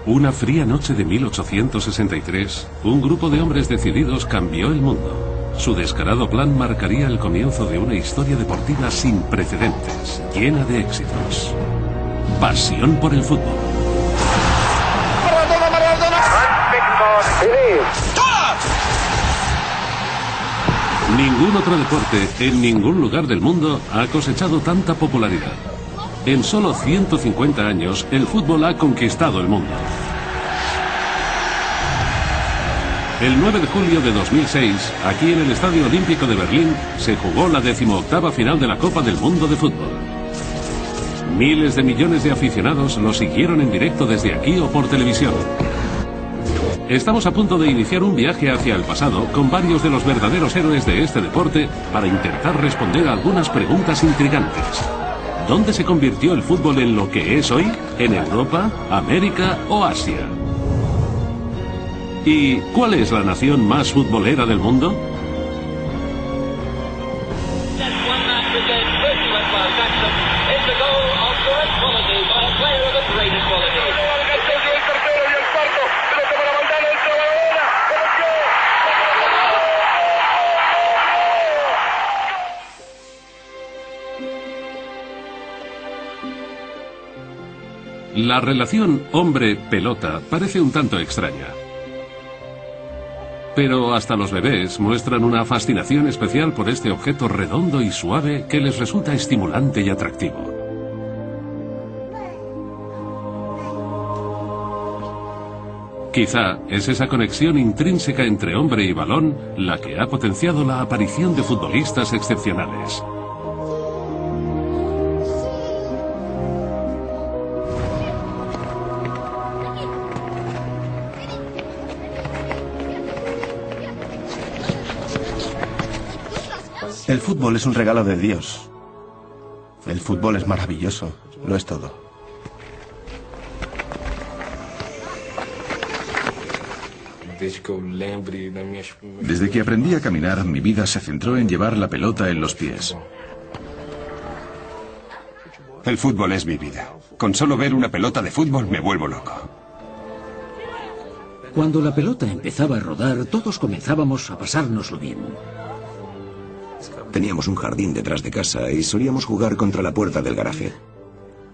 Una fría noche de 1863, un grupo de hombres decididos cambió el mundo. Su descarado plan marcaría el comienzo de una historia deportiva sin precedentes, llena de éxitos. Pasión por el fútbol. Ningún otro deporte, en ningún lugar del mundo, ha cosechado tanta popularidad. En solo 150 años, el fútbol ha conquistado el mundo. El 9 de julio de 2006, aquí en el Estadio Olímpico de Berlín, se jugó la 18ª final de la Copa del Mundo de Fútbol. Miles de millones de aficionados lo siguieron en directo desde aquí o por televisión. Estamos a punto de iniciar un viaje hacia el pasado con varios de los verdaderos héroes de este deporte para intentar responder a algunas preguntas intrigantes. ¿Dónde se convirtió el fútbol en lo que es hoy? ¿En Europa, América o Asia? ¿Y cuál es la nación más futbolera del mundo? La relación hombre-pelota parece un tanto extraña. Pero hasta los bebés muestran una fascinación especial por este objeto redondo y suave que les resulta estimulante y atractivo. Quizá es esa conexión intrínseca entre hombre y balón la que ha potenciado la aparición de futbolistas excepcionales. El fútbol es un regalo de Dios. El fútbol es maravilloso, lo es todo. Desde que aprendí a caminar, mi vida se centró en llevar la pelota en los pies. El fútbol es mi vida. Con solo ver una pelota de fútbol me vuelvo loco. Cuando la pelota empezaba a rodar, todos comenzábamos a pasárnoslo bien. Teníamos un jardín detrás de casa y solíamos jugar contra la puerta del garaje.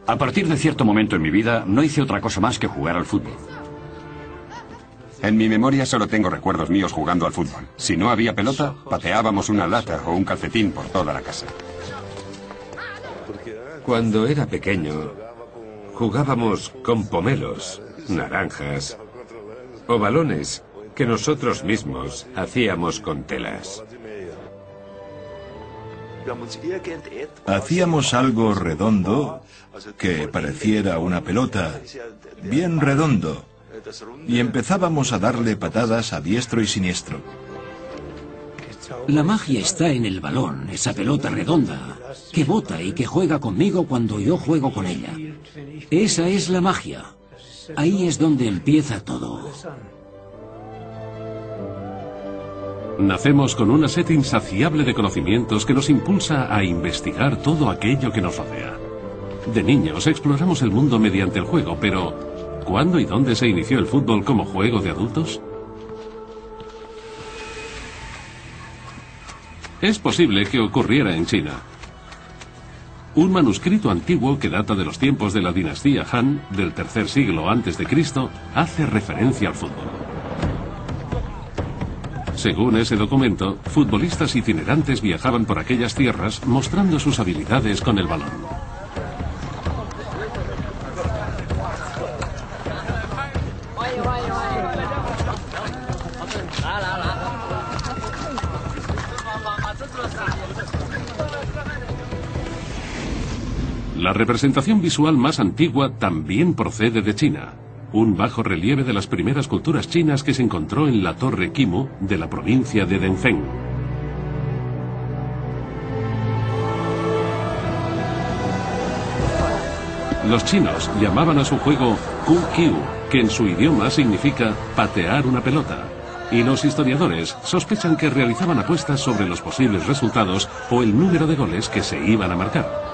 A partir de cierto momento en mi vida, no hice otra cosa más que jugar al fútbol. En mi memoria solo tengo recuerdos míos jugando al fútbol. Si no había pelota, pateábamos una lata o un calcetín por toda la casa. Cuando era pequeño, jugábamos con pomelos, naranjas o balones que nosotros mismos hacíamos con telas. Hacíamos algo redondo que pareciera una pelota, bien redondo, y empezábamos a darle patadas a diestro y siniestro. La magia está en el balón, esa pelota redonda, que bota y que juega conmigo cuando yo juego con ella. Esa es la magia. Ahí es donde empieza todo. Nacemos con una sed insaciable de conocimientos que nos impulsa a investigar todo aquello que nos rodea. De niños exploramos el mundo mediante el juego, pero ¿cuándo y dónde se inició el fútbol como juego de adultos? Es posible que ocurriera en China. Un manuscrito antiguo que data de los tiempos de la dinastía Han, del tercer siglo a.C., hace referencia al fútbol. Según ese documento, futbolistas itinerantes viajaban por aquellas tierras mostrando sus habilidades con el balón. La representación visual más antigua también procede de China. Un bajo relieve de las primeras culturas chinas que se encontró en la Torre Qimu de la provincia de Denfeng. Los chinos llamaban a su juego Ku Kiu, que en su idioma significa patear una pelota, y los historiadores sospechan que realizaban apuestas sobre los posibles resultados o el número de goles que se iban a marcar.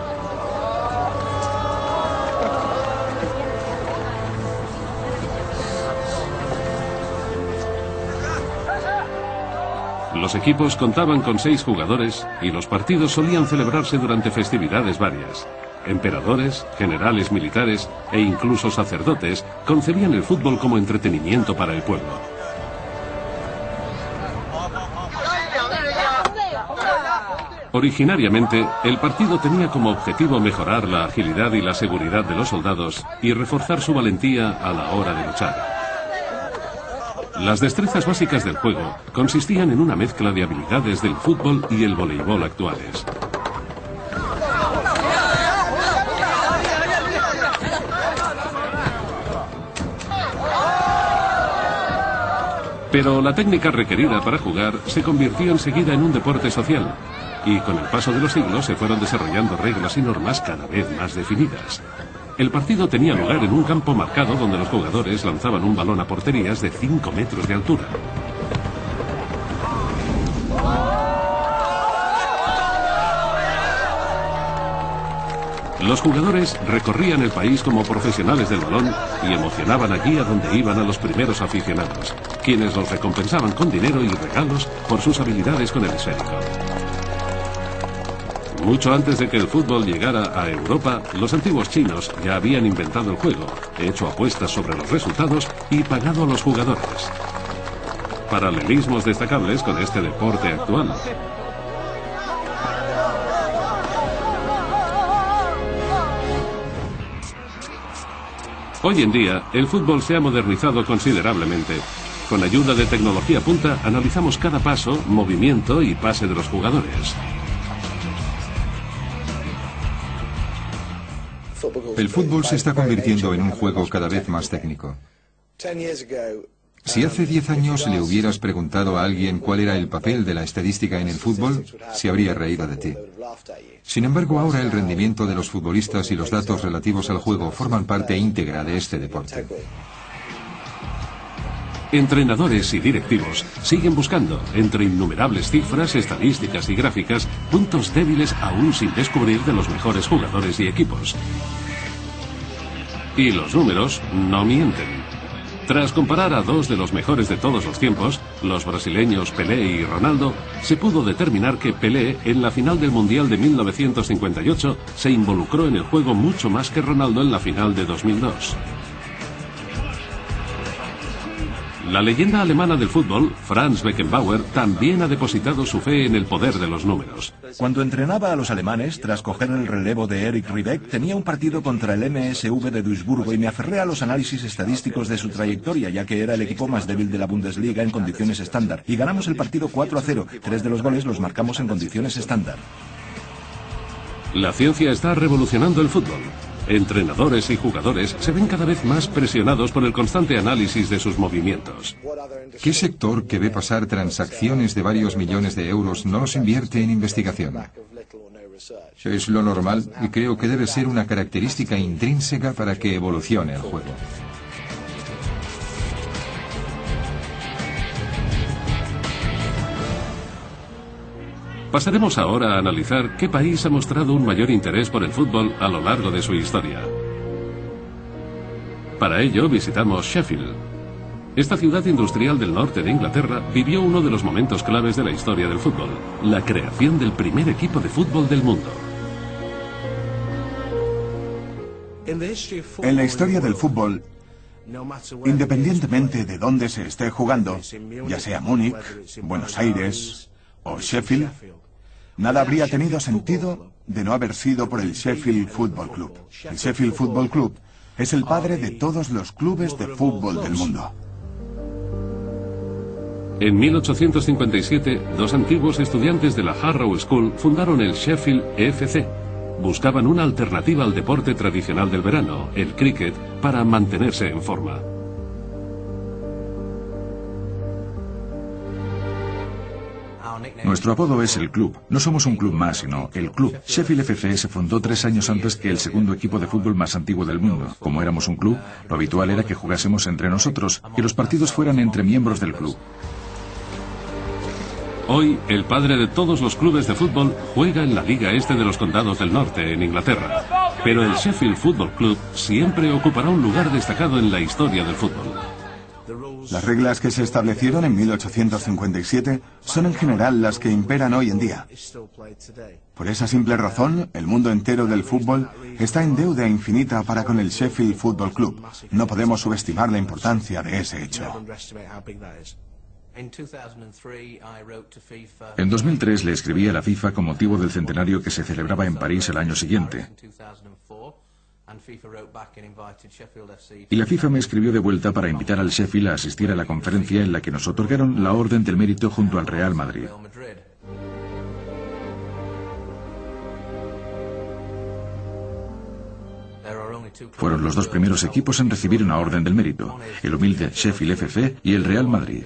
Los equipos contaban con 6 jugadores y los partidos solían celebrarse durante festividades varias. Emperadores, generales militares e incluso sacerdotes concebían el fútbol como entretenimiento para el pueblo. Originariamente, el partido tenía como objetivo mejorar la agilidad y la seguridad de los soldados y reforzar su valentía a la hora de luchar. Las destrezas básicas del juego consistían en una mezcla de habilidades del fútbol y el voleibol actuales. Pero la técnica requerida para jugar se convirtió enseguida en un deporte social, y con el paso de los siglos se fueron desarrollando reglas y normas cada vez más definidas. El partido tenía lugar en un campo marcado donde los jugadores lanzaban un balón a porterías de 5 metros de altura. Los jugadores recorrían el país como profesionales del balón y emocionaban allí a donde iban a los primeros aficionados, quienes los recompensaban con dinero y regalos por sus habilidades con el esférico. Mucho antes de que el fútbol llegara a Europa, los antiguos chinos ya habían inventado el juego, hecho apuestas sobre los resultados y pagado a los jugadores. Paralelismos destacables con este deporte actual. Hoy en día, el fútbol se ha modernizado considerablemente. Con ayuda de tecnología punta, analizamos cada paso, movimiento y pase de los jugadores. El fútbol se está convirtiendo en un juego cada vez más técnico. Si hace 10 años le hubieras preguntado a alguien cuál era el papel de la estadística en el fútbol, se habría reído de ti. Sin embargo, ahora el rendimiento de los futbolistas y los datos relativos al juego forman parte íntegra de este deporte. Entrenadores y directivos siguen buscando, entre innumerables cifras, estadísticas y gráficas, puntos débiles aún sin descubrir de los mejores jugadores y equipos. Y los números no mienten. Tras comparar a 2 de los mejores de todos los tiempos, los brasileños Pelé y Ronaldo, se pudo determinar que Pelé, en la final del Mundial de 1958, se involucró en el juego mucho más que Ronaldo en la final de 2002. La leyenda alemana del fútbol, Franz Beckenbauer, también ha depositado su fe en el poder de los números. Cuando entrenaba a los alemanes, tras coger el relevo de Erich Ribbeck, tenía un partido contra el MSV de Duisburgo y me aferré a los análisis estadísticos de su trayectoria, ya que era el equipo más débil de la Bundesliga en condiciones estándar. Y ganamos el partido 4-0. 3 de los goles los marcamos en condiciones estándar. La ciencia está revolucionando el fútbol. Entrenadores y jugadores se ven cada vez más presionados por el constante análisis de sus movimientos. ¿Qué sector que ve pasar transacciones de varios millones de euros no los invierte en investigación? Es lo normal y creo que debe ser una característica intrínseca para que evolucione el juego. Pasaremos ahora a analizar qué país ha mostrado un mayor interés por el fútbol a lo largo de su historia. Para ello visitamos Sheffield. Esta ciudad industrial del norte de Inglaterra vivió uno de los momentos claves de la historia del fútbol, la creación del primer equipo de fútbol del mundo. En la historia del fútbol, independientemente de dónde se esté jugando, ya sea Múnich, Buenos Aires o Sheffield, nada habría tenido sentido de no haber sido por el Sheffield Football Club. El Sheffield Football Club es el padre de todos los clubes de fútbol del mundo. En 1857, 2 antiguos estudiantes de la Harrow School fundaron el Sheffield FC. Buscaban una alternativa al deporte tradicional del verano, el cricket, para mantenerse en forma. Nuestro apodo es el club. No somos un club más, sino el club. Sheffield FC se fundó 3 años antes que el segundo equipo de fútbol más antiguo del mundo. Como éramos un club, lo habitual era que jugásemos entre nosotros y los partidos fueran entre miembros del club. Hoy, el padre de todos los clubes de fútbol juega en la Liga Este de los Condados del Norte, en Inglaterra. Pero el Sheffield Football Club siempre ocupará un lugar destacado en la historia del fútbol. Las reglas que se establecieron en 1857 son en general las que imperan hoy en día. Por esa simple razón, el mundo entero del fútbol está en deuda infinita para con el Sheffield Football Club. No podemos subestimar la importancia de ese hecho. En 2003 le escribí a la FIFA con motivo del centenario que se celebraba en París el año siguiente. Y la FIFA me escribió de vuelta para invitar al Sheffield a asistir a la conferencia en la que nos otorgaron la Orden del Mérito junto al Real Madrid. Fueron los dos primeros equipos en recibir una Orden del Mérito, el humilde Sheffield FC y el Real Madrid.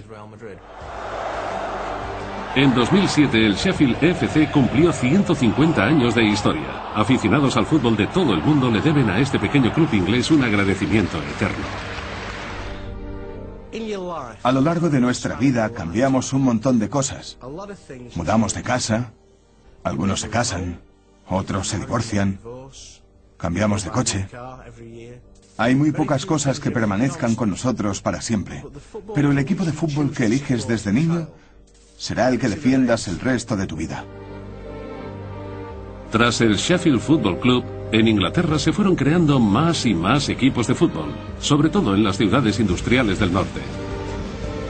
En 2007 el Sheffield FC cumplió 150 años de historia. Aficionados al fútbol de todo el mundo le deben a este pequeño club inglés un agradecimiento eterno. A lo largo de nuestra vida cambiamos un montón de cosas. Mudamos de casa, algunos se casan, otros se divorcian, cambiamos de coche. Hay muy pocas cosas que permanezcan con nosotros para siempre, pero el equipo de fútbol que eliges desde niño será el que defiendas el resto de tu vida. Tras el Sheffield Football Club, en Inglaterra se fueron creando más y más equipos de fútbol, sobre todo en las ciudades industriales del norte.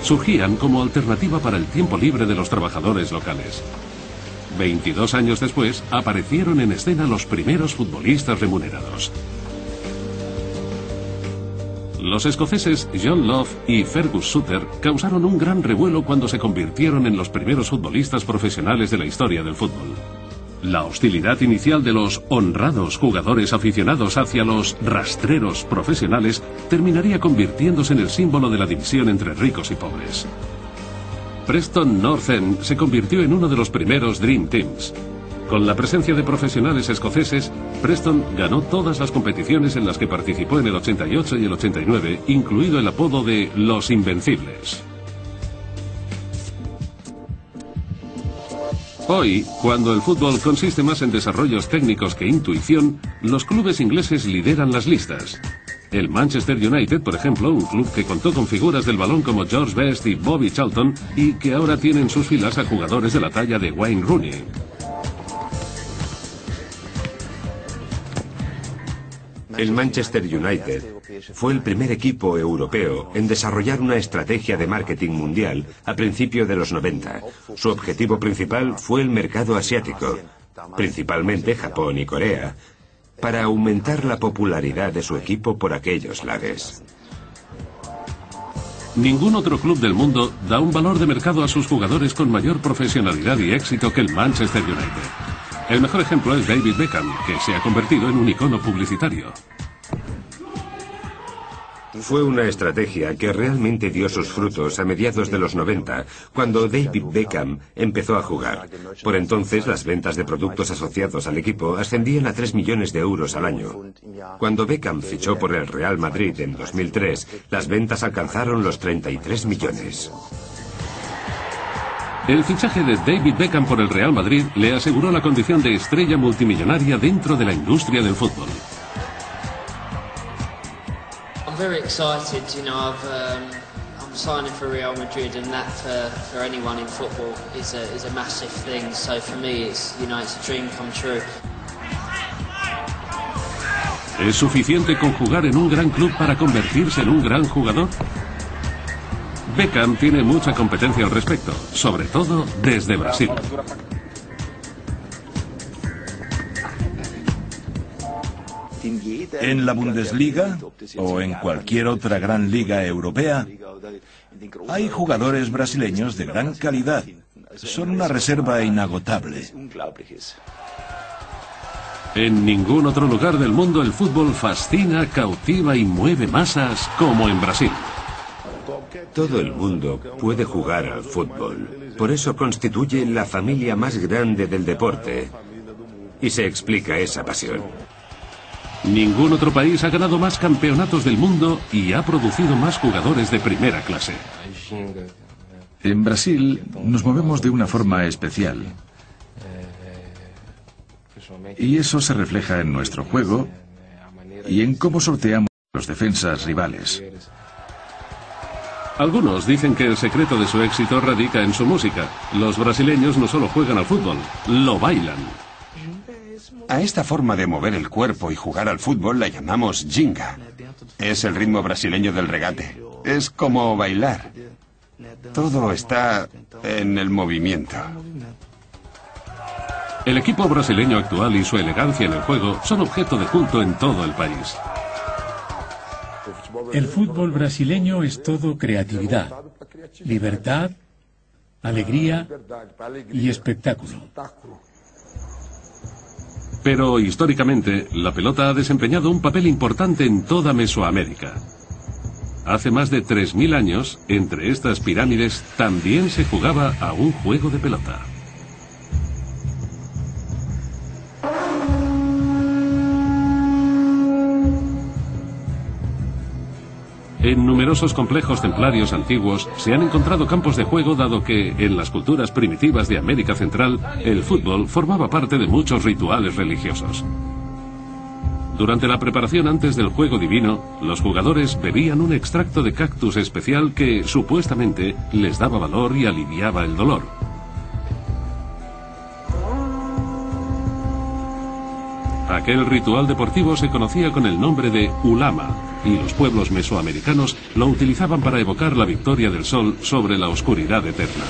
Surgían como alternativa para el tiempo libre de los trabajadores locales. 22 años después, aparecieron en escena los primeros futbolistas remunerados. Los escoceses John Love y Fergus Sutter causaron un gran revuelo cuando se convirtieron en los primeros futbolistas profesionales de la historia del fútbol. La hostilidad inicial de los honrados jugadores aficionados hacia los rastreros profesionales terminaría convirtiéndose en el símbolo de la división entre ricos y pobres. Preston North End se convirtió en uno de los primeros Dream Teams. Con la presencia de profesionales escoceses, Preston ganó todas las competiciones en las que participó en el 88 y el 89, incluido el apodo de Los Invencibles. Hoy, cuando el fútbol consiste más en desarrollos técnicos que intuición, los clubes ingleses lideran las listas. El Manchester United, por ejemplo, un club que contó con figuras del balón como George Best y Bobby Charlton y que ahora tiene en sus filas a jugadores de la talla de Wayne Rooney. El Manchester United fue el primer equipo europeo en desarrollar una estrategia de marketing mundial a principios de los 90. Su objetivo principal fue el mercado asiático, principalmente Japón y Corea, para aumentar la popularidad de su equipo por aquellos lares. Ningún otro club del mundo da un valor de mercado a sus jugadores con mayor profesionalidad y éxito que el Manchester United. El mejor ejemplo es David Beckham, que se ha convertido en un icono publicitario. Fue una estrategia que realmente dio sus frutos a mediados de los 90, cuando David Beckham empezó a jugar. Por entonces, las ventas de productos asociados al equipo ascendían a 3 millones de euros al año. Cuando Beckham fichó por el Real Madrid en 2003, las ventas alcanzaron los 33 millones. El fichaje de David Beckham por el Real Madrid le aseguró la condición de estrella multimillonaria dentro de la industria del fútbol. I'm very excited, you know, I'm signing for Real Madrid, and that for anyone in football is a massive thing. So for me, it's, you know, it's a dream come true. ¿Es suficiente con jugar en un gran club para convertirse en un gran jugador? Beckham tiene mucha competencia al respecto, sobre todo desde Brasil. En la Bundesliga o en cualquier otra gran liga europea, hay jugadores brasileños de gran calidad. Son una reserva inagotable. En ningún otro lugar del mundo el fútbol fascina, cautiva y mueve masas como en Brasil. Todo el mundo puede jugar al fútbol. Por eso constituye la familia más grande del deporte. Y se explica esa pasión. Ningún otro país ha ganado más campeonatos del mundo y ha producido más jugadores de primera clase. En Brasil nos movemos de una forma especial. Y eso se refleja en nuestro juego y en cómo sorteamos los defensas rivales. Algunos dicen que el secreto de su éxito radica en su música. Los brasileños no solo juegan al fútbol, lo bailan. A esta forma de mover el cuerpo y jugar al fútbol la llamamos ginga. Es el ritmo brasileño del regate. Es como bailar. Todo está en el movimiento. El equipo brasileño actual y su elegancia en el juego son objeto de culto en todo el país. El fútbol brasileño es todo creatividad, libertad, alegría y espectáculo. Pero históricamente, la pelota ha desempeñado un papel importante en toda Mesoamérica. Hace más de 3000 años, entre estas pirámides también se jugaba a un juego de pelota. En numerosos complejos templarios antiguos se han encontrado campos de juego, dado que, en las culturas primitivas de América Central, el fútbol formaba parte de muchos rituales religiosos. Durante la preparación antes del juego divino, los jugadores bebían un extracto de cactus especial que, supuestamente, les daba valor y aliviaba el dolor. Aquel ritual deportivo se conocía con el nombre de ulama, y los pueblos mesoamericanos lo utilizaban para evocar la victoria del sol sobre la oscuridad eterna.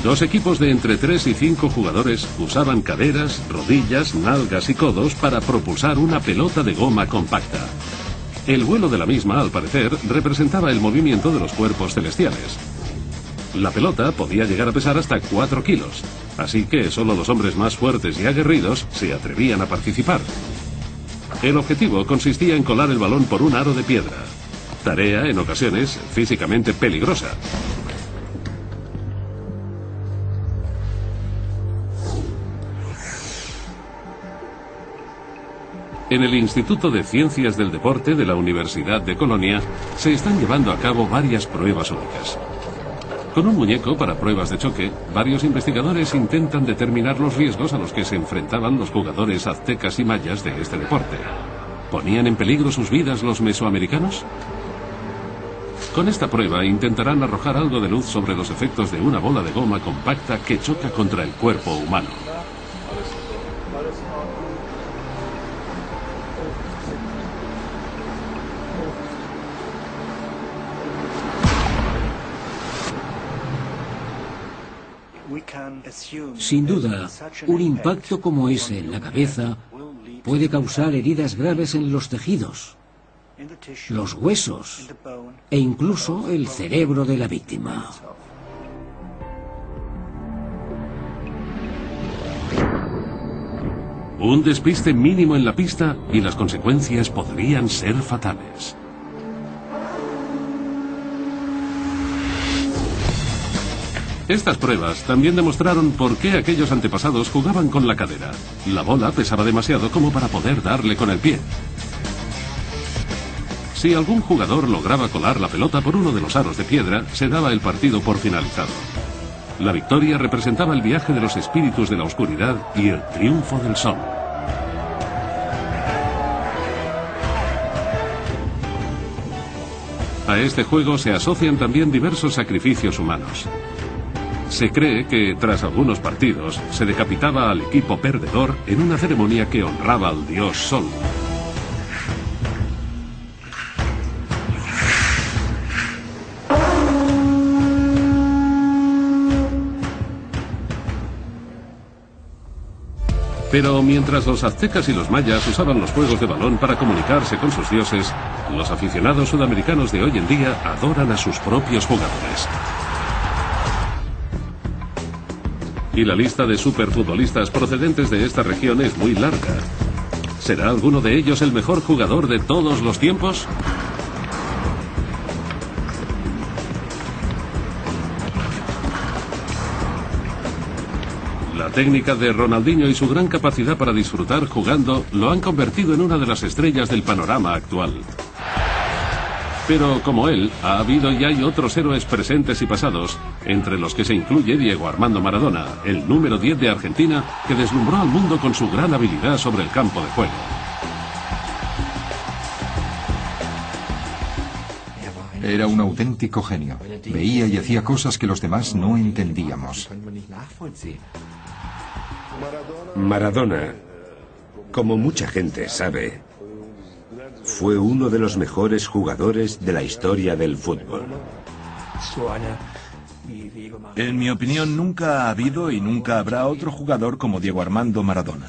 Dos equipos de entre 3 y 5 jugadores usaban caderas, rodillas, nalgas y codos para propulsar una pelota de goma compacta. El vuelo de la misma, al parecer, representaba el movimiento de los cuerpos celestiales. La pelota podía llegar a pesar hasta 4 kilos, así que solo los hombres más fuertes y aguerridos se atrevían a participar. El objetivo consistía en colar el balón por un aro de piedra, tarea en ocasiones físicamente peligrosa. En el Instituto de Ciencias del Deporte de la Universidad de Colonia se están llevando a cabo varias pruebas únicas. Con un muñeco para pruebas de choque, varios investigadores intentan determinar los riesgos a los que se enfrentaban los jugadores aztecas y mayas de este deporte. ¿Ponían en peligro sus vidas los mesoamericanos? Con esta prueba intentarán arrojar algo de luz sobre los efectos de una bola de goma compacta que choca contra el cuerpo humano. Sin duda, un impacto como ese en la cabeza puede causar heridas graves en los tejidos, los huesos e incluso el cerebro de la víctima. Un despiste mínimo en la pista y las consecuencias podrían ser fatales. Estas pruebas también demostraron por qué aquellos antepasados jugaban con la cadera. La bola pesaba demasiado como para poder darle con el pie. Si algún jugador lograba colar la pelota por uno de los aros de piedra, se daba el partido por finalizado. La victoria representaba el viaje de los espíritus de la oscuridad y el triunfo del sol. A este juego se asocian también diversos sacrificios humanos. Se cree que, tras algunos partidos, se decapitaba al equipo perdedor en una ceremonia que honraba al dios Sol. Pero mientras los aztecas y los mayas usaban los juegos de balón para comunicarse con sus dioses, los aficionados sudamericanos de hoy en día adoran a sus propios jugadores. Y la lista de superfutbolistas procedentes de esta región es muy larga. ¿Será alguno de ellos el mejor jugador de todos los tiempos? La técnica de Ronaldinho y su gran capacidad para disfrutar jugando lo han convertido en una de las estrellas del panorama actual. Pero como él, ha habido y hay otros héroes presentes y pasados, entre los que se incluye Diego Armando Maradona, el número 10 de Argentina, que deslumbró al mundo con su gran habilidad sobre el campo de juego. Era un auténtico genio. Veía y hacía cosas que los demás no entendíamos. Maradona, como mucha gente sabe, fue uno de los mejores jugadores de la historia del fútbol. En mi opinión, nunca ha habido y nunca habrá otro jugador como Diego Armando Maradona.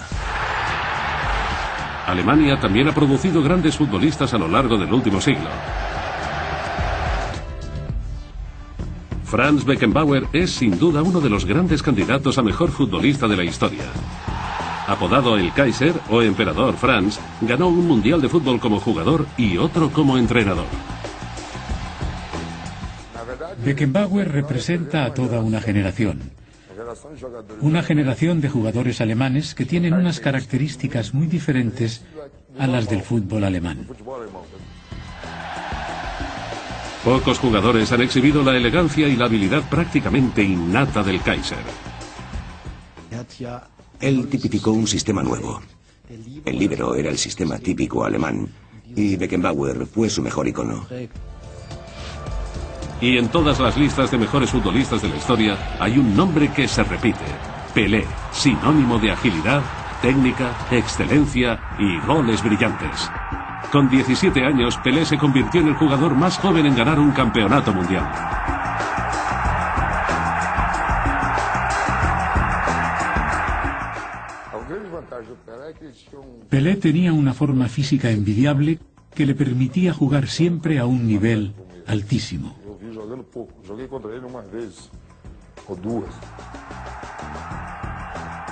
Alemania también ha producido grandes futbolistas a lo largo del último siglo. Franz Beckenbauer es sin duda uno de los grandes candidatos a mejor futbolista de la historia. Apodado el Kaiser o Emperador Franz, ganó un mundial de fútbol como jugador y otro como entrenador. Beckenbauer representa a toda una generación. Una generación de jugadores alemanes que tienen unas características muy diferentes a las del fútbol alemán. Pocos jugadores han exhibido la elegancia y la habilidad prácticamente innata del Kaiser. Él tipificó un sistema nuevo. El líbero era el sistema típico alemán y Beckenbauer fue su mejor icono. Y en todas las listas de mejores futbolistas de la historia hay un nombre que se repite: Pelé, sinónimo de agilidad, técnica, excelencia y goles brillantes. Con 17 años, Pelé se convirtió en el jugador más joven en ganar un campeonato mundial. Pelé tenía una forma física envidiable que le permitía jugar siempre a un nivel altísimo.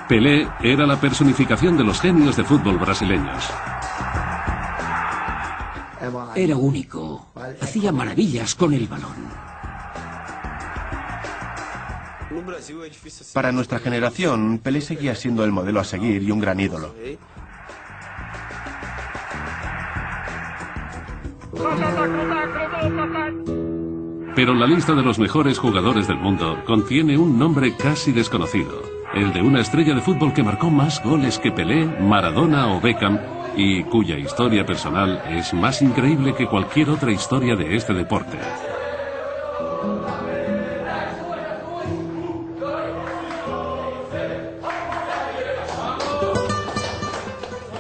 Pelé era la personificación de los genios de fútbol brasileños. Era único. Hacía maravillas con el balón. Para nuestra generación, Pelé seguía siendo el modelo a seguir y un gran ídolo. Pero la lista de los mejores jugadores del mundo contiene un nombre casi desconocido, el de una estrella de fútbol que marcó más goles que Pelé, Maradona o Beckham, y cuya historia personal es más increíble que cualquier otra historia de este deporte.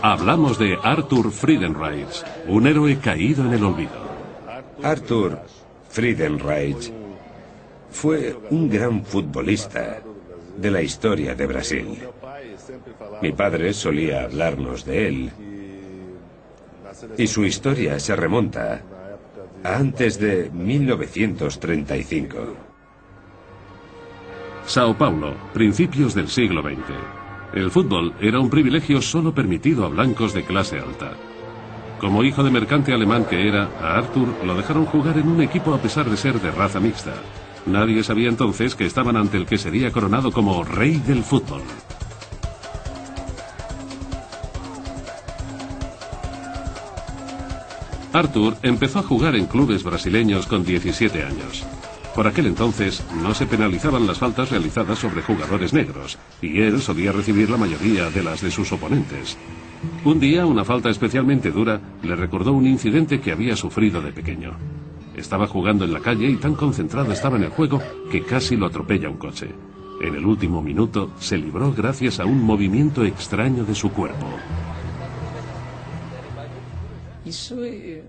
Hablamos de Arthur Friedenreich, un héroe caído en el olvido. Arthur Friedenreich fue un gran futbolista de la historia de Brasil. Mi padre solía hablarnos de él, y su historia se remonta a antes de 1935. Sao Paulo, principios del siglo XX. El fútbol era un privilegio solo permitido a blancos de clase alta. Como hijo de mercante alemán que era, a Arthur lo dejaron jugar en un equipo a pesar de ser de raza mixta. Nadie sabía entonces que estaban ante el que sería coronado como rey del fútbol. Arthur empezó a jugar en clubes brasileños con 17 años. Por aquel entonces no se penalizaban las faltas realizadas sobre jugadores negros, y él solía recibir la mayoría de las de sus oponentes. Un día, una falta especialmente dura le recordó un incidente que había sufrido de pequeño. Estaba jugando en la calle y tan concentrado estaba en el juego que casi lo atropella un coche. En el último minuto se libró gracias a un movimiento extraño de su cuerpo.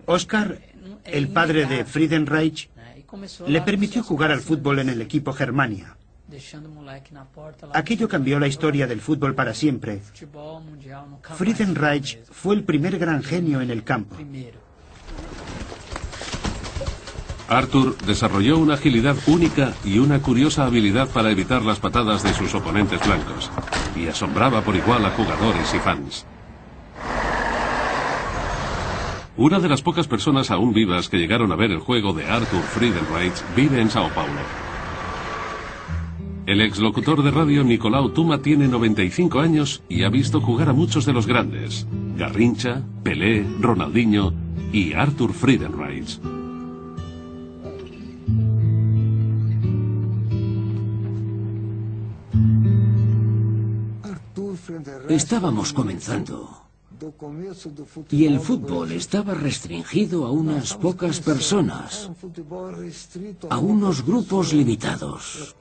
Oscar, el padre de Friedenreich, le permitió jugar al fútbol en el equipo Germania. Aquello cambió la historia del fútbol para siempre. Friedenreich fue el primer gran genio en el campo. Arthur desarrolló una agilidad única y una curiosa habilidad para evitar las patadas de sus oponentes blancos, y asombraba por igual a jugadores y fans. Una de las pocas personas aún vivas que llegaron a ver el juego de Arthur Friedenreich vive en Sao Paulo. El exlocutor de radio Nicolau Tuma tiene 95 años y ha visto jugar a muchos de los grandes: Garrincha, Pelé, Ronaldinho y Arthur Friedenreich. Estábamos comenzando. Y el fútbol estaba restringido a unas pocas personas, a unos grupos limitados.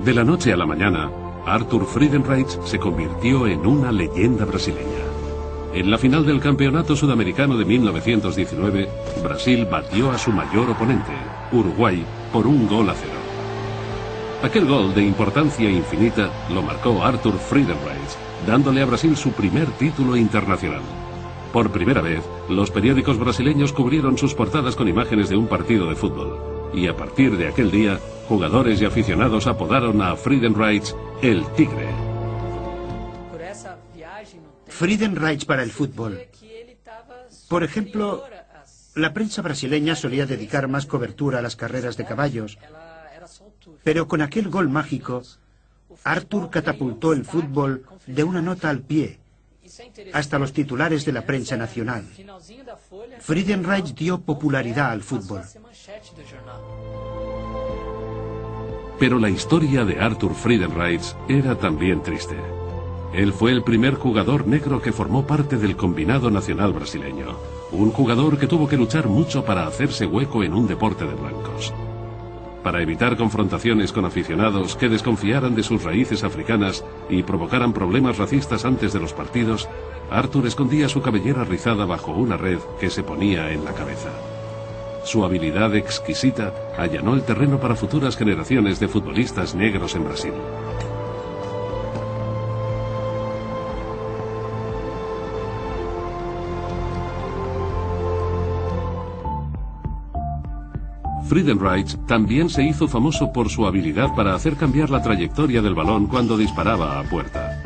De la noche a la mañana, Arthur Friedenreich se convirtió en una leyenda brasileña. En la final del Campeonato Sudamericano de 1919, Brasil batió a su mayor oponente, Uruguay, por 1-0. Aquel gol de importancia infinita lo marcó Arthur Friedenreich, dándole a Brasil su primer título internacional. Por primera vez, los periódicos brasileños cubrieron sus portadas con imágenes de un partido de fútbol. Y a partir de aquel día, jugadores y aficionados apodaron a Friedenreich el Tigre. Friedenreich para el fútbol. Por ejemplo, la prensa brasileña solía dedicar más cobertura a las carreras de caballos. Pero con aquel gol mágico, Arthur catapultó el fútbol de una nota al pie, hasta los titulares de la prensa nacional. Friedenreich dio popularidad al fútbol. Pero la historia de Arthur Friedenreich era también triste. Él fue el primer jugador negro que formó parte del combinado nacional brasileño. Un jugador que tuvo que luchar mucho para hacerse hueco en un deporte de blancos. Para evitar confrontaciones con aficionados que desconfiaran de sus raíces africanas y provocaran problemas racistas antes de los partidos, Arthur escondía su cabellera rizada bajo una red que se ponía en la cabeza. Su habilidad exquisita allanó el terreno para futuras generaciones de futbolistas negros en Brasil. Friedenreich también se hizo famoso por su habilidad para hacer cambiar la trayectoria del balón cuando disparaba a puerta.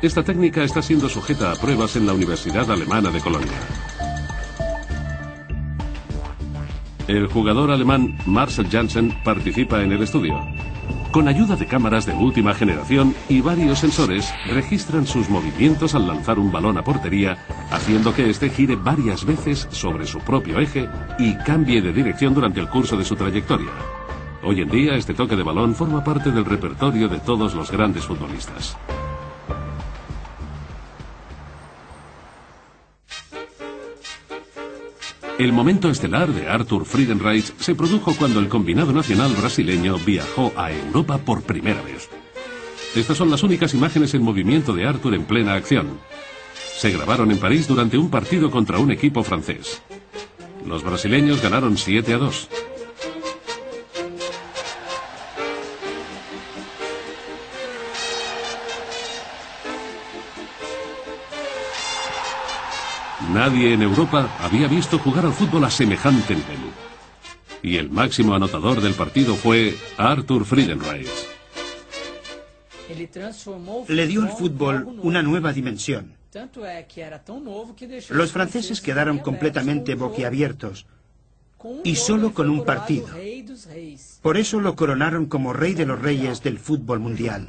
Esta técnica está siendo sujeta a pruebas en la Universidad Alemana de Colonia. El jugador alemán Marcel Janssen participa en el estudio. Con ayuda de cámaras de última generación y varios sensores, registran sus movimientos al lanzar un balón a portería, haciendo que éste gire varias veces sobre su propio eje y cambie de dirección durante el curso de su trayectoria. Hoy en día, este toque de balón forma parte del repertorio de todos los grandes futbolistas. El momento estelar de Arthur Friedenreich se produjo cuando el combinado nacional brasileño viajó a Europa por primera vez. Estas son las únicas imágenes en movimiento de Arthur en plena acción. Se grabaron en París durante un partido contra un equipo francés. Los brasileños ganaron 7-2. Nadie en Europa había visto jugar al fútbol a semejante nivel. Y el máximo anotador del partido fue Arthur Friedenreich. Le dio al fútbol una nueva dimensión. Los franceses quedaron completamente boquiabiertos, y solo con un partido. Por eso lo coronaron como rey de los reyes del fútbol mundial.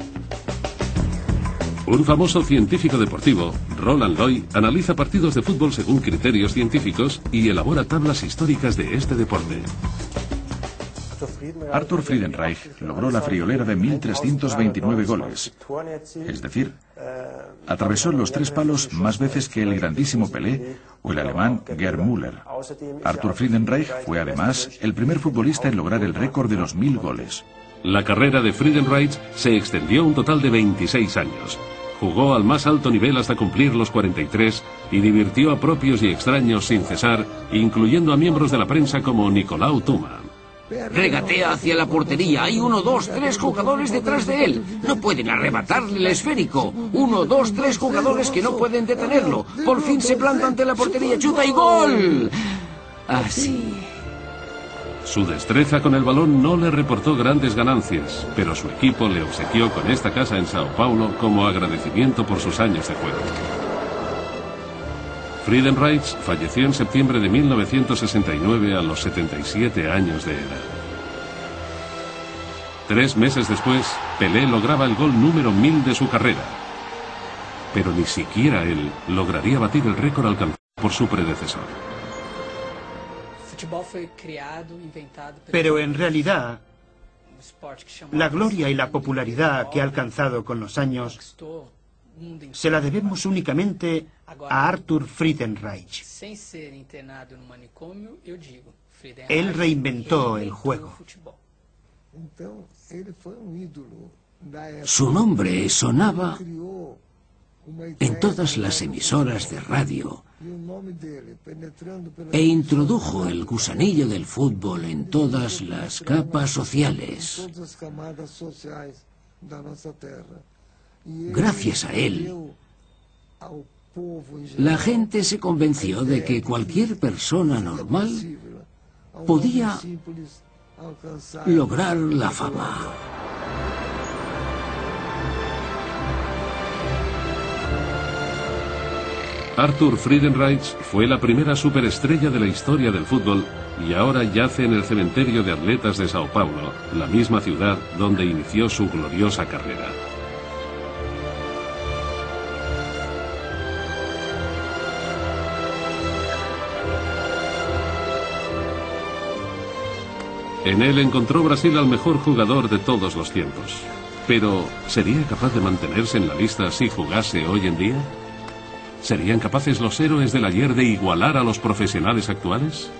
Un famoso científico deportivo, Roland Loy, analiza partidos de fútbol según criterios científicos y elabora tablas históricas de este deporte. Arthur Friedenreich logró la friolera de 1.329 goles. Es decir, atravesó los 3 palos más veces que el grandísimo Pelé o el alemán Gerd Müller. Arthur Friedenreich fue además el primer futbolista en lograr el récord de los 1.000 goles. La carrera de Friedenreich se extendió un total de 26 años. Jugó al más alto nivel hasta cumplir los 43 y divirtió a propios y extraños sin cesar, incluyendo a miembros de la prensa como Nicolau Tuma. Regatea hacia la portería. Hay 1, 2, 3 jugadores detrás de él. No pueden arrebatarle el esférico. 1, 2, 3 jugadores que no pueden detenerlo. Por fin se planta ante la portería, chuta y ¡gol! Así. Su destreza con el balón no le reportó grandes ganancias, pero su equipo le obsequió con esta casa en Sao Paulo como agradecimiento por sus años de juego. Friedenreich falleció en septiembre de 1969 a los 77 años de edad. 3 meses después, Pelé lograba el gol número 1000 de su carrera. Pero ni siquiera él lograría batir el récord alcanzado por su predecesor. Pero en realidad, La gloria y la popularidad que ha alcanzado con los años se la debemos únicamente a Arthur Friedenreich. Él reinventó el juego. Su nombre sonaba en todas las emisoras de radio e introdujo el gusanillo del fútbol en todas las capas sociales. Gracias a él, la gente se convenció de que cualquier persona normal podía lograr la fama. Arthur Friedenreich fue la primera superestrella de la historia del fútbol y ahora yace en el cementerio de atletas de Sao Paulo, la misma ciudad donde inició su gloriosa carrera. En él encontró Brasil al mejor jugador de todos los tiempos. Pero, ¿sería capaz de mantenerse en la lista si jugase hoy en día? ¿Serían capaces los héroes del ayer de igualar a los profesionales actuales?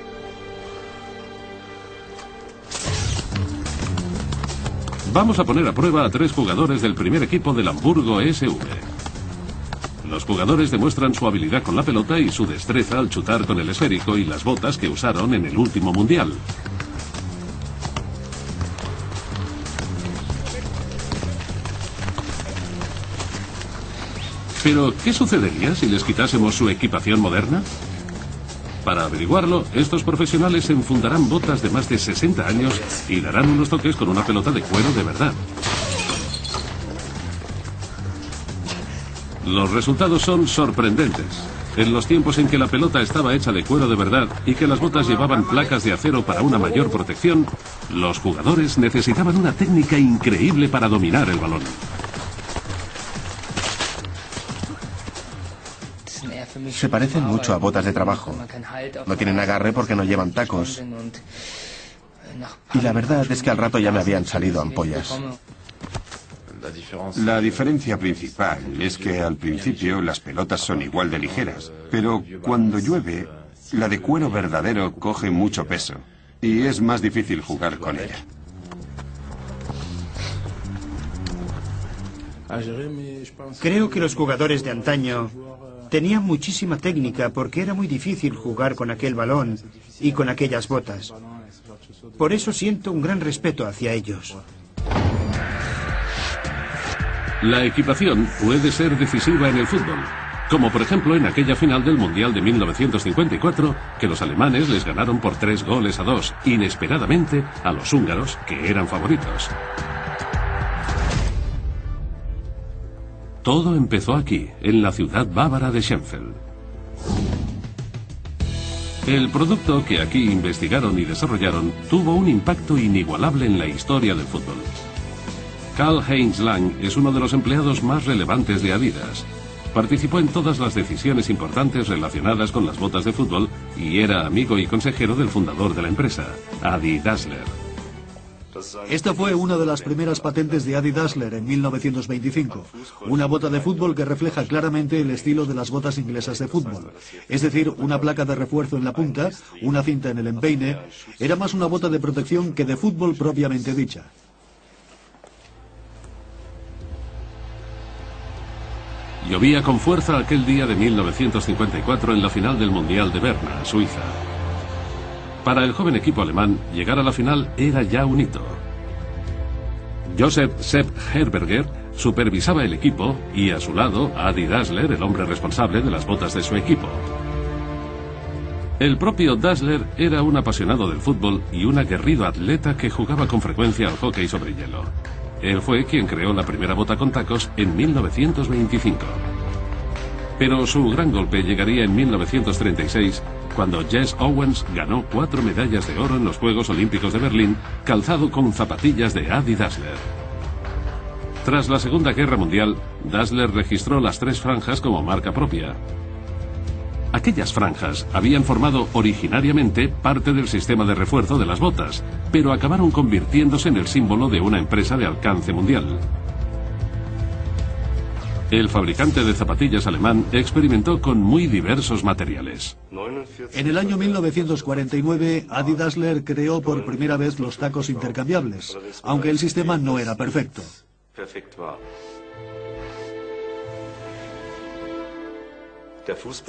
Vamos a poner a prueba a 3 jugadores del primer equipo del Hamburgo SV. Los jugadores demuestran su habilidad con la pelota y su destreza al chutar con el esférico y las botas que usaron en el último mundial. Pero, ¿qué sucedería si les quitásemos su equipación moderna? Para averiguarlo, estos profesionales enfundarán botas de más de 60 años y darán unos toques con una pelota de cuero de verdad. Los resultados son sorprendentes. En los tiempos en que la pelota estaba hecha de cuero de verdad y que las botas llevaban placas de acero para una mayor protección, los jugadores necesitaban una técnica increíble para dominar el balón. Se parecen mucho a botas de trabajo. No tienen agarre porque no llevan tacos. Y la verdad es que al rato ya me habían salido ampollas. La diferencia principal es que al principio las pelotas son igual de ligeras, pero cuando llueve, la de cuero verdadero coge mucho peso y es más difícil jugar con ella. Creo que los jugadores de antaño tenían muchísima técnica porque era muy difícil jugar con aquel balón y con aquellas botas. Por eso siento un gran respeto hacia ellos. La equipación puede ser decisiva en el fútbol, como por ejemplo en aquella final del Mundial de 1954, que los alemanes les ganaron por 3-2, inesperadamente, a los húngaros, que eran favoritos. Todo empezó aquí, en la ciudad bávara de Sheffield. El producto que aquí investigaron y desarrollaron tuvo un impacto inigualable en la historia del fútbol. Karl-Heinz Lang es uno de los empleados más relevantes de Adidas. Participó en todas las decisiones importantes relacionadas con las botas de fútbol y era amigo y consejero del fundador de la empresa, Adi Dassler. Esta fue una de las primeras patentes de Adi Dassler en 1925. Una bota de fútbol que refleja claramente el estilo de las botas inglesas de fútbol. Es decir, una placa de refuerzo en la punta, una cinta en el empeine. Era más una bota de protección que de fútbol propiamente dicha. Llovía con fuerza aquel día de 1954 en la final del Mundial de Berna, Suiza. Para el joven equipo alemán, llegar a la final era ya un hito. Josef Sepp Herberger supervisaba el equipo y a su lado Adi Dassler, el hombre responsable de las botas de su equipo. El propio Dassler era un apasionado del fútbol y un aguerrido atleta que jugaba con frecuencia al hockey sobre hielo. Él fue quien creó la primera bota con tacos en 1925. Pero su gran golpe llegaría en 1936, cuando Jess Owens ganó 4 medallas de oro en los Juegos Olímpicos de Berlín, calzado con zapatillas de Adi Dassler. Tras la Segunda Guerra Mundial, Dassler registró las 3 franjas como marca propia. Aquellas franjas habían formado originariamente parte del sistema de refuerzo de las botas, pero acabaron convirtiéndose en el símbolo de una empresa de alcance mundial. El fabricante de zapatillas alemán experimentó con muy diversos materiales. En el año 1949, Adi Dassler creó por primera vez los tacos intercambiables, aunque el sistema no era perfecto.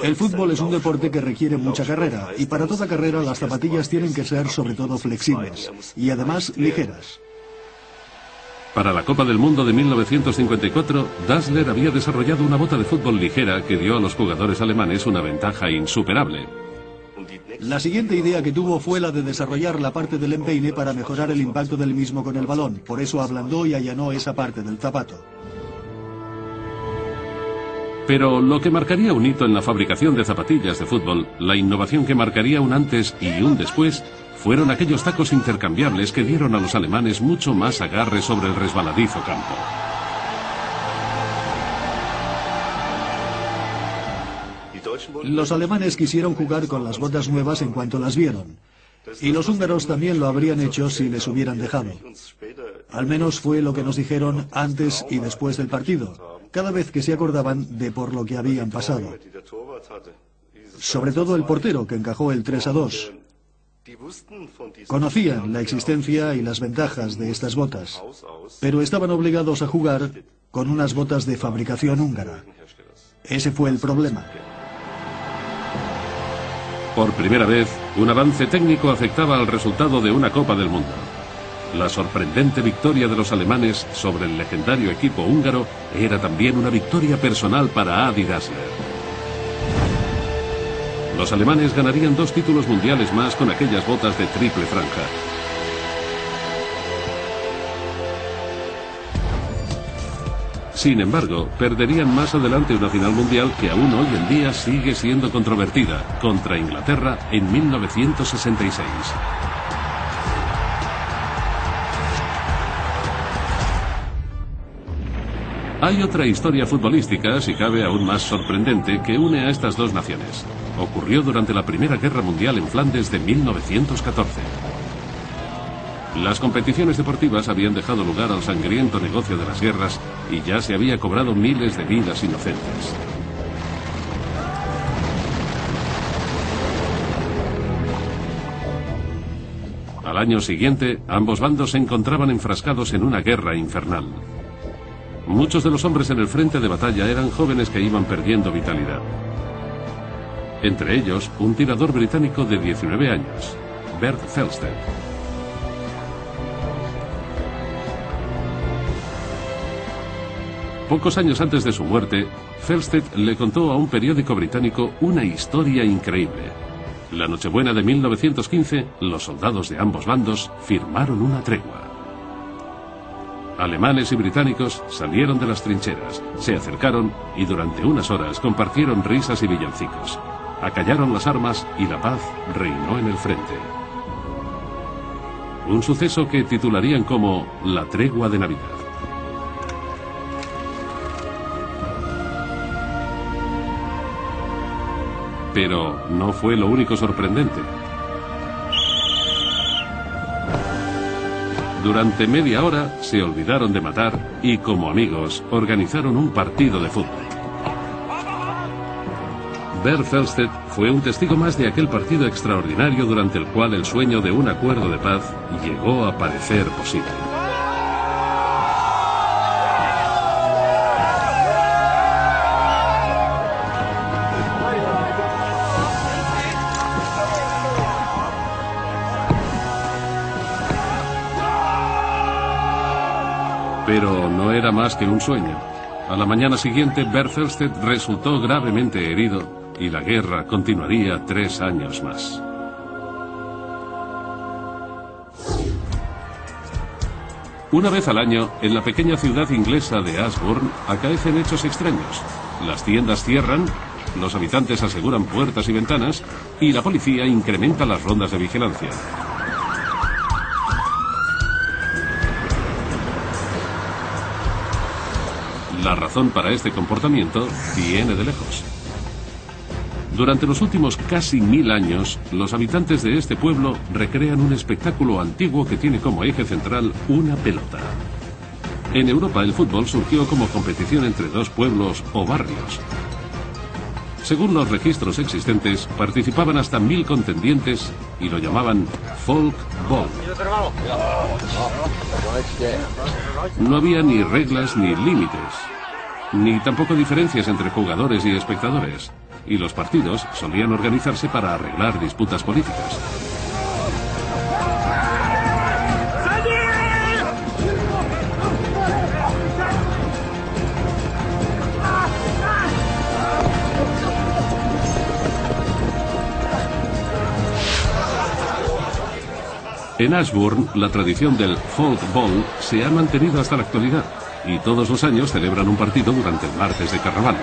El fútbol es un deporte que requiere mucha carrera, y para toda carrera las zapatillas tienen que ser sobre todo flexibles, y además ligeras. Para la Copa del Mundo de 1954, Dassler había desarrollado una bota de fútbol ligera que dio a los jugadores alemanes una ventaja insuperable. La siguiente idea que tuvo fue la de desarrollar la parte del empeine para mejorar el impacto del mismo con el balón, por eso ablandó y allanó esa parte del zapato. Pero lo que marcaría un hito en la fabricación de zapatillas de fútbol, la innovación que marcaría un antes y un después, fueron aquellos tacos intercambiables que dieron a los alemanes mucho más agarre sobre el resbaladizo campo. Los alemanes quisieron jugar con las botas nuevas en cuanto las vieron, y los húngaros también lo habrían hecho si les hubieran dejado. Al menos fue lo que nos dijeron antes y después del partido, cada vez que se acordaban de por lo que habían pasado. Sobre todo el portero, que encajó el 3-2. Conocían la existencia y las ventajas de estas botas, pero estaban obligados a jugar con unas botas de fabricación húngara. Ese fue el problema. Por primera vez, un avance técnico afectaba al resultado de una Copa del Mundo. La sorprendente victoria de los alemanes sobre el legendario equipo húngaro era también una victoria personal para Adi Dassler. Los alemanes ganarían 2 títulos mundiales más con aquellas botas de triple franja. Sin embargo, perderían más adelante una final mundial que aún hoy en día sigue siendo controvertida, contra Inglaterra en 1966. Hay otra historia futbolística, si cabe aún más sorprendente, que une a estas dos naciones. Ocurrió durante la Primera Guerra Mundial en Flandes de 1914. Las competiciones deportivas habían dejado lugar al sangriento negocio de las guerras y ya se había cobrado miles de vidas inocentes. Al año siguiente, ambos bandos se encontraban enfrascados en una guerra infernal. Muchos de los hombres en el frente de batalla eran jóvenes que iban perdiendo vitalidad. Entre ellos, un tirador británico de 19 años, Bert Felsted. Pocos años antes de su muerte, Felsted le contó a un periódico británico una historia increíble. La Nochebuena de 1915, los soldados de ambos bandos firmaron una tregua. Alemanes y británicos salieron de las trincheras, se acercaron y durante unas horas compartieron risas y villancicos. Acallaron las armas y la paz reinó en el frente. Un suceso que titularían como la Tregua de Navidad. Pero no fue lo único sorprendente. Durante media hora se olvidaron de matar y, como amigos, organizaron un partido de fútbol. Bert Felsted fue un testigo más de aquel partido extraordinario durante el cual el sueño de un acuerdo de paz llegó a parecer posible. Pero no era más que un sueño. A la mañana siguiente, Bert Felsted resultó gravemente herido y la guerra continuaría 3 años más. Una vez al año, en la pequeña ciudad inglesa de Ashbourne, acaecen hechos extraños. Las tiendas cierran, los habitantes aseguran puertas y ventanas y la policía incrementa las rondas de vigilancia. La razón para este comportamiento viene de lejos. Durante los últimos casi 1000 años, los habitantes de este pueblo recrean un espectáculo antiguo que tiene como eje central una pelota. En Europa el fútbol surgió como competición entre dos pueblos o barrios. Según los registros existentes, participaban hasta 1000 contendientes y lo llamaban folk ball. No había ni reglas ni límites, ni tampoco diferencias entre jugadores y espectadores, y los partidos solían organizarse para arreglar disputas políticas. En Ashbourne, la tradición del folk ball se ha mantenido hasta la actualidad y todos los años celebran un partido durante el martes de carnaval.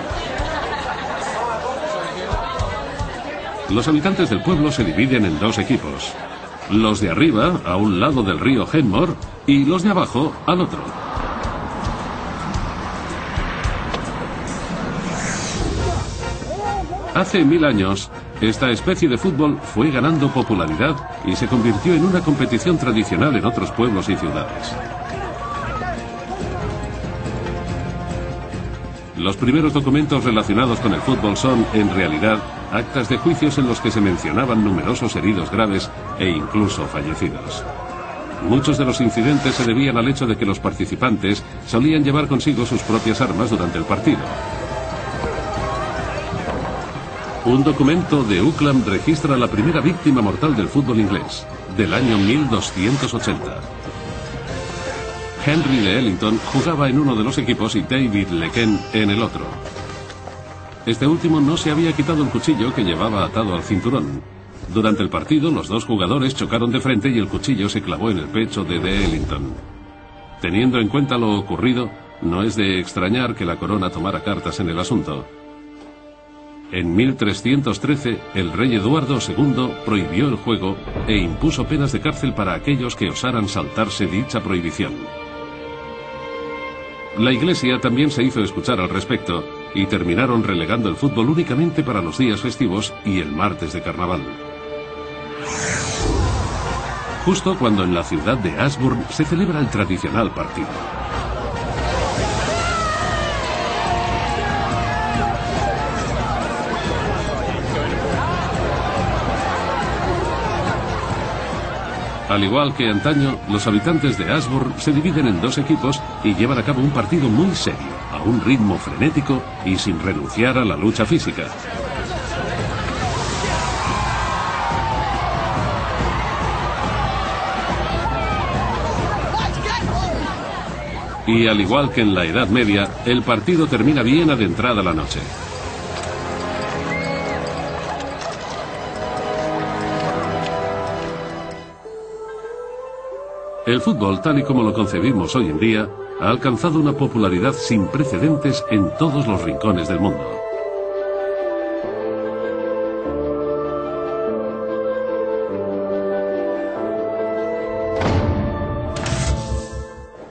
Los habitantes del pueblo se dividen en dos equipos. Los de arriba, a un lado del río Henmore, y los de abajo, al otro. Hace 1000 años, esta especie de fútbol fue ganando popularidad y se convirtió en una competición tradicional en otros pueblos y ciudades. Los primeros documentos relacionados con el fútbol son, en realidad, actas de juicios en los que se mencionaban numerosos heridos graves e incluso fallecidos. Muchos de los incidentes se debían al hecho de que los participantes solían llevar consigo sus propias armas durante el partido. Un documento de Oakland registra la primera víctima mortal del fútbol inglés, del año 1280. Henry de Ellington jugaba en uno de los equipos y David Lequen en el otro. Este último no se había quitado el cuchillo que llevaba atado al cinturón. Durante el partido, los dos jugadores chocaron de frente y el cuchillo se clavó en el pecho de Ellington. Teniendo en cuenta lo ocurrido, no es de extrañar que la corona tomara cartas en el asunto. En 1313, el rey Eduardo II prohibió el juego e impuso penas de cárcel para aquellos que osaran saltarse dicha prohibición. La Iglesia también se hizo escuchar al respecto y terminaron relegando el fútbol únicamente para los días festivos y el martes de carnaval. Justo cuando en la ciudad de Ashbourne se celebra el tradicional partido. Al igual que antaño, los habitantes de Ashbourne se dividen en dos equipos y llevan a cabo un partido muy serio, a un ritmo frenético y sin renunciar a la lucha física. Y al igual que en la Edad Media, el partido termina bien adentrada la noche. El fútbol, tal y como lo concebimos hoy en día, ha alcanzado una popularidad sin precedentes en todos los rincones del mundo.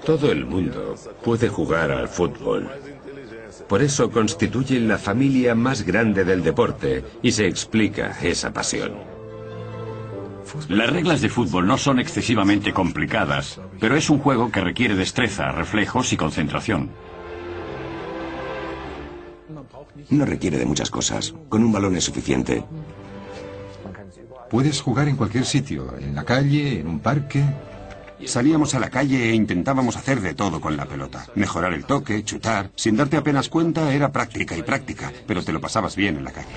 Todo el mundo puede jugar al fútbol. Por eso constituyen la familia más grande del deporte y se explica esa pasión. Las reglas de fútbol no son excesivamente complicadas, pero es un juego que requiere destreza, reflejos y concentración. No requiere de muchas cosas. Con un balón es suficiente. Puedes jugar en cualquier sitio, en la calle, en un parque. Salíamos a la calle e intentábamos hacer de todo con la pelota. Mejorar el toque, chutar. Sin darte apenas cuenta era práctica y práctica, pero te lo pasabas bien en la calle.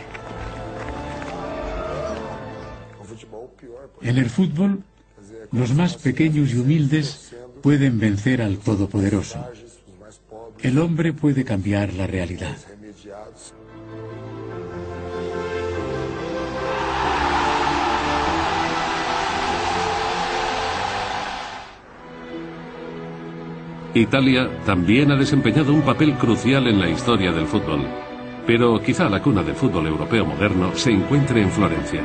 En el fútbol, los más pequeños y humildes pueden vencer al Todopoderoso. El hombre puede cambiar la realidad. Italia también ha desempeñado un papel crucial en la historia del fútbol, pero quizá la cuna del fútbol europeo moderno se encuentre en Florencia.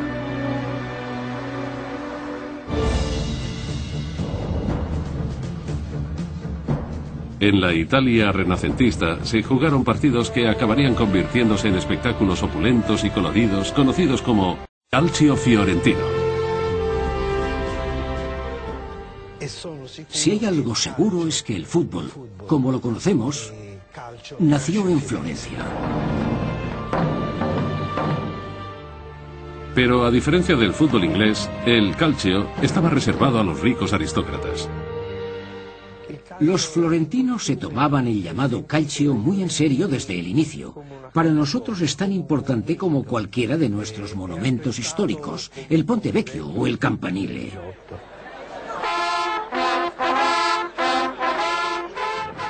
En la Italia renacentista se jugaron partidos que acabarían convirtiéndose en espectáculos opulentos y coloridos, conocidos como Calcio Fiorentino. Si hay algo seguro es que el fútbol, como lo conocemos, nació en Florencia. Pero a diferencia del fútbol inglés, el calcio estaba reservado a los ricos aristócratas. Los florentinos se tomaban el llamado calcio muy en serio desde el inicio. Para nosotros es tan importante como cualquiera de nuestros monumentos históricos, el Ponte Vecchio o el Campanile.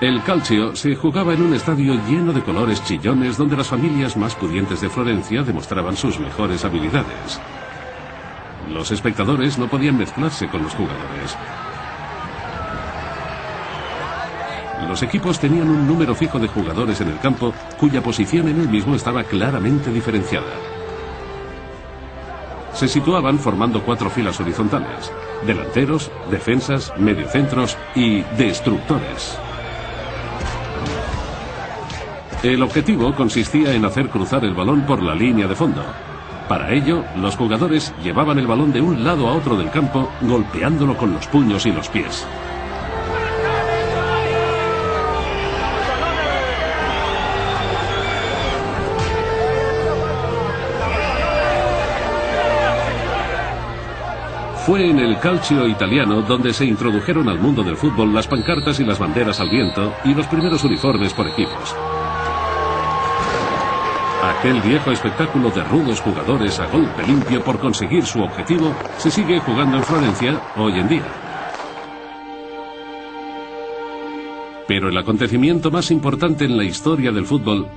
El calcio se jugaba en un estadio lleno de colores chillones donde las familias más pudientes de Florencia demostraban sus mejores habilidades. Los espectadores no podían mezclarse con los jugadores. Los equipos tenían un número fijo de jugadores en el campo cuya posición en el mismo estaba claramente diferenciada. Se situaban formando 4 filas horizontales: delanteros, defensas, mediocentros y destructores. El objetivo consistía en hacer cruzar el balón por la línea de fondo. Para ello, los jugadores llevaban el balón de un lado a otro del campo, golpeándolo con los puños y los pies. Fue en el calcio italiano donde se introdujeron al mundo del fútbol las pancartas y las banderas al viento y los primeros uniformes por equipos. Aquel viejo espectáculo de rudos jugadores a golpe limpio por conseguir su objetivo se sigue jugando en Florencia hoy en día. Pero el acontecimiento más importante en la historia del fútbol,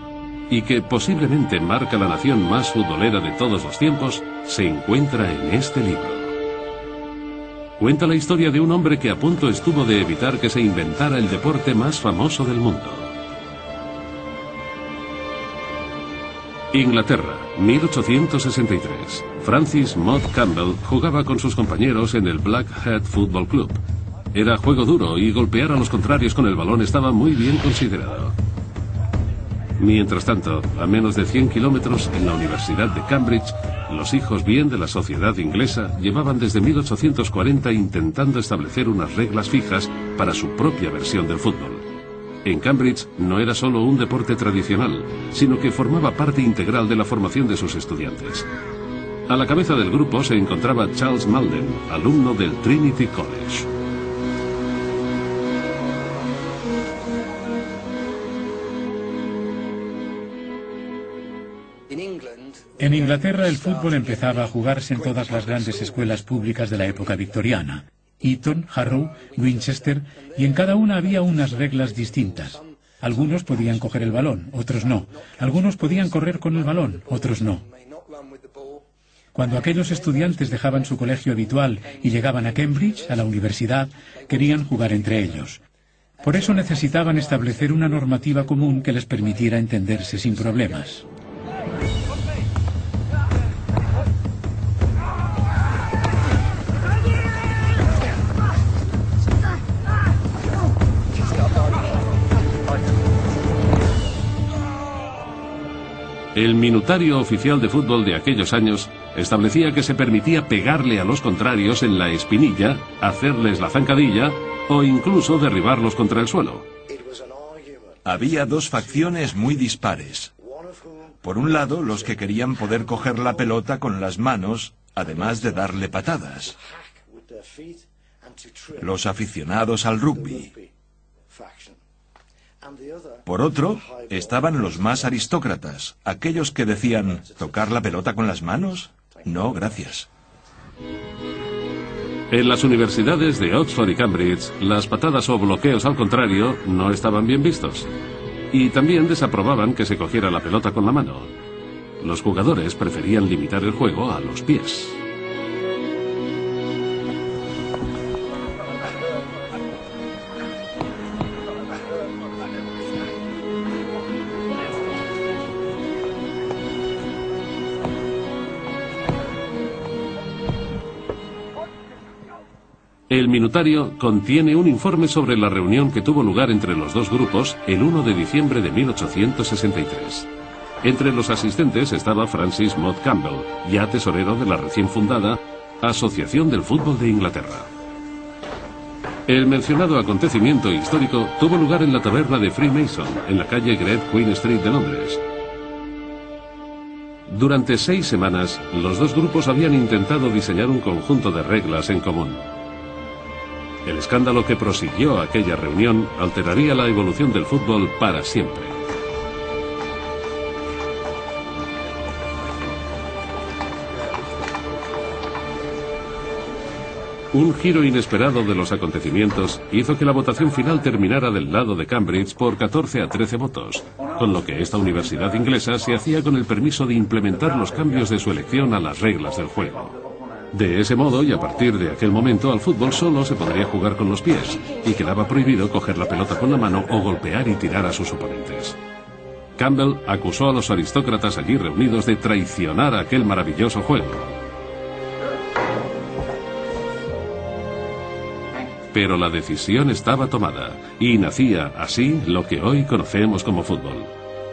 y que posiblemente marca la nación más futbolera de todos los tiempos, se encuentra en este libro. Cuenta la historia de un hombre que a punto estuvo de evitar que se inventara el deporte más famoso del mundo. Inglaterra, 1863. Francis Mott Campbell jugaba con sus compañeros en el Blackheath Football Club. Era juego duro y golpear a los contrarios con el balón estaba muy bien considerado. Mientras tanto, a menos de 100 kilómetros, en la Universidad de Cambridge, los hijos bien de la sociedad inglesa llevaban desde 1840 intentando establecer unas reglas fijas para su propia versión del fútbol. En Cambridge no era solo un deporte tradicional, sino que formaba parte integral de la formación de sus estudiantes. A la cabeza del grupo se encontraba Charles Malden, alumno del Trinity College. En Inglaterra el fútbol empezaba a jugarse en todas las grandes escuelas públicas de la época victoriana: Eton, Harrow, Winchester, y en cada una había unas reglas distintas. Algunos podían coger el balón, otros no. Algunos podían correr con el balón, otros no. Cuando aquellos estudiantes dejaban su colegio habitual y llegaban a Cambridge, a la universidad, querían jugar entre ellos. Por eso necesitaban establecer una normativa común que les permitiera entenderse sin problemas. El minutario oficial de fútbol de aquellos años establecía que se permitía pegarle a los contrarios en la espinilla, hacerles la zancadilla o incluso derribarlos contra el suelo. Había 2 facciones muy dispares. Por un lado, los que querían poder coger la pelota con las manos, además de darle patadas. Los aficionados al rugby. Por otro, estaban los más aristócratas, aquellos que decían: ¿tocar la pelota con las manos? No, gracias. En las universidades de Oxford y Cambridge, las patadas o bloqueos al contrario no estaban bien vistos. Y también desaprobaban que se cogiera la pelota con la mano. Los jugadores preferían limitar el juego a los pies. El minutario contiene un informe sobre la reunión que tuvo lugar entre los dos grupos el 1 de diciembre de 1863. Entre los asistentes estaba Francis Mott Campbell, ya tesorero de la recién fundada Asociación del Fútbol de Inglaterra. El mencionado acontecimiento histórico tuvo lugar en la taberna de Freemason, en la calle Great Queen Street de Londres. Durante 6 semanas, los dos grupos habían intentado diseñar un conjunto de reglas en común. El escándalo que prosiguió aquella reunión alteraría la evolución del fútbol para siempre. Un giro inesperado de los acontecimientos hizo que la votación final terminara del lado de Cambridge por 14 a 13 votos, con lo que esta universidad inglesa se hacía con el permiso de implementar los cambios de su elección a las reglas del juego. De ese modo, y a partir de aquel momento, al fútbol solo se podría jugar con los pies, y quedaba prohibido coger la pelota con la mano o golpear y tirar a sus oponentes. Campbell acusó a los aristócratas allí reunidos de traicionar aquel maravilloso juego. Pero la decisión estaba tomada, y nacía así lo que hoy conocemos como fútbol.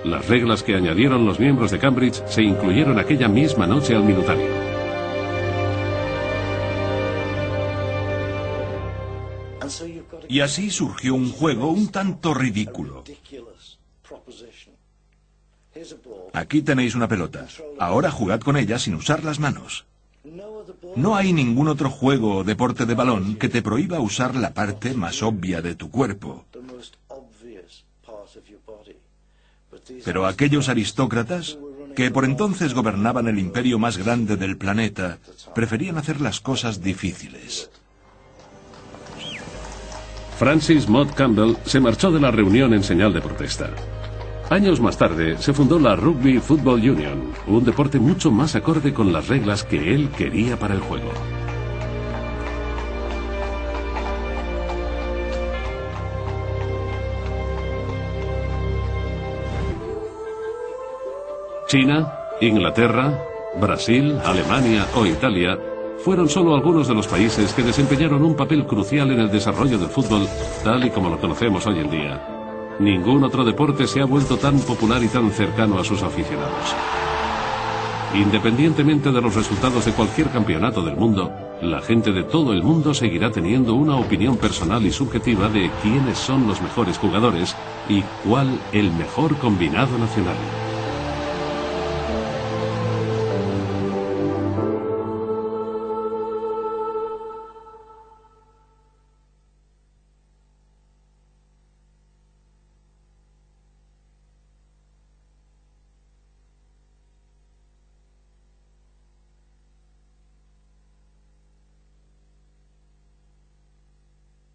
Las reglas que añadieron los miembros de Cambridge se incluyeron aquella misma noche al minutario. Y así surgió un juego un tanto ridículo. Aquí tenéis una pelota. Ahora jugad con ella sin usar las manos. No hay ningún otro juego o deporte de balón que te prohíba usar la parte más obvia de tu cuerpo. Pero aquellos aristócratas, que por entonces gobernaban el imperio más grande del planeta, preferían hacer las cosas difíciles. Francis Mott Campbell se marchó de la reunión en señal de protesta. Años más tarde se fundó la Rugby Football Union, un deporte mucho más acorde con las reglas que él quería para el juego. China, Inglaterra, Brasil, Alemania o Italia fueron solo algunos de los países que desempeñaron un papel crucial en el desarrollo del fútbol tal y como lo conocemos hoy en día. Ningún otro deporte se ha vuelto tan popular y tan cercano a sus aficionados. Independientemente de los resultados de cualquier campeonato del mundo, la gente de todo el mundo seguirá teniendo una opinión personal y subjetiva de quiénes son los mejores jugadores y cuál el mejor combinado nacional.